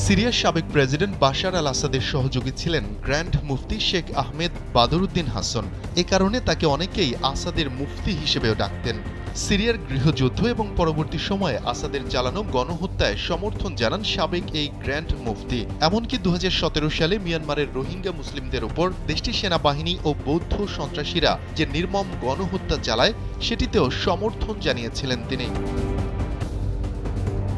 সিরিয়ার সাবেক president Bashar আল আসাদের সহযোগী ছিলেন গ্র্যান্ড মুফতি শেখ আহমেদ বদরুদ্দিন হাসান। এ কারণে তাকে অনেকেই আসাদের মুফতি হিসেবেও ডাকতেন। সিরিয়ার গৃহযুদ্ধ এবং পরবর্তী সময়ে আসাদের চালানো গণহত্যায় সমর্থন জানান সাবেক এই গ্র্যান্ড মুফতি। এমনকি 2017 সালে মিয়ানমারের রোহিঙ্গা মুসলিমদের উপর দেশটির সেনাবাহিনী ও বৌদ্ধ সন্ত্রাসীরা যে নির্মম গণহত্যা চালায় সেটিতেও সমর্থন জানিয়েছিলেন তিনি।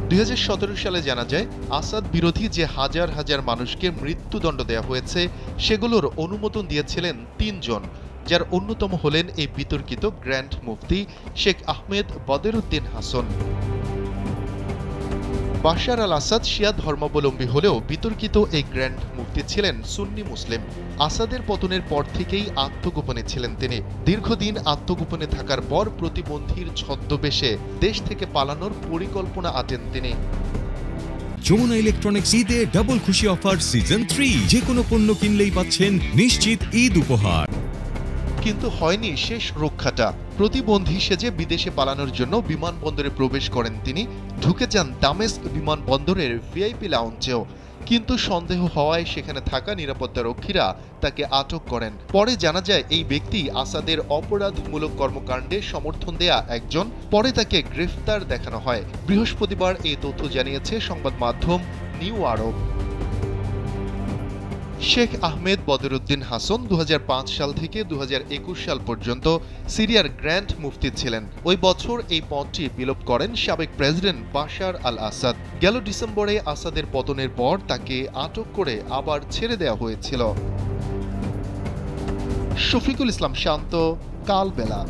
2017 সালে জানা যায় আসাদ বিরোধী যে হাজার হাজার মানুষকে মৃত্যুদণ্ড দেওয়া হয়েছে সেগুলোর অনুমোদন দিয়েছিলেন 3 জন, যার অন্যতম হলেন এই বিতর্কিত গ্র্যান্ড মুফতি শেখ আহমেদ বদরুদ্দিন হাসান। বাশার আল আসাদ শিয়া ধর্মাবলম্বী হলেও বিতর্কিত এই গ্র্যান্ড মুফতি ছিলেন সুন্নি মুসলিম। আসাদের পতনের পর থেকেই আত্মগোপনে ছিলেন তিনি। দীর্ঘদিন আত্মগোপনে থাকার পর প্রতিবন্ধীর ছদ্মবেশে দেশ থেকে পালানোর পরিকল্পনা আঁটেন তিনি। যমুনা ইলেকট্রনিক্স ঈদে ডাবল খুশি অফার সিজন 3, যে কোনো পণ্য কিনলেই পাচ্ছেন নিশ্চিত ঈদ উপহার। কিন্তু হয়নি শেষ রক্ষাটা। প্রতিবন্ধী সেজে বিদেশে পালানোর জন্য বিমানবন্দরে প্রবেশ করেন তিনি। ঢুকে যান দামেস্ক বিমানবন্দরের ভিআইপি লাউঞ্জেও, কিন্তু সন্দেহ হওয়ায় সেখানে থাকা নিরাপত্তারক্ষীরা তাকে আটক করেন। পরে জানা যায় এই ব্যক্তি আসাদের অপরাধমূলক কর্মকাণ্ডে সমর্থন দেয়া একজন। পরে তাকে গ্রেফতার দেখানো হয়। বৃহস্পতিবার এই তথ্য জানিয়েছে সংবাদ মাধ্যম নিউ আরব। শেখ আহমেদ বদরুদ্দিন হাসান 2005 সাল থেকে 2021 সাল পর্যন্ত সিরিয়ার গ্র্যান্ড মুফতি ছিলেন। ওই বছর এই পদটি বিলোপ করেন সাবেক প্রেসিডেন্ট বাশার আল আসাদ। গেল ডিসেম্বরে আসাদের পতনের পর তাকে আটক করে আবার ছেড়ে দেওয়া হয়েছিল। শফিকুল ইসলাম শান্ত, কালবেলা।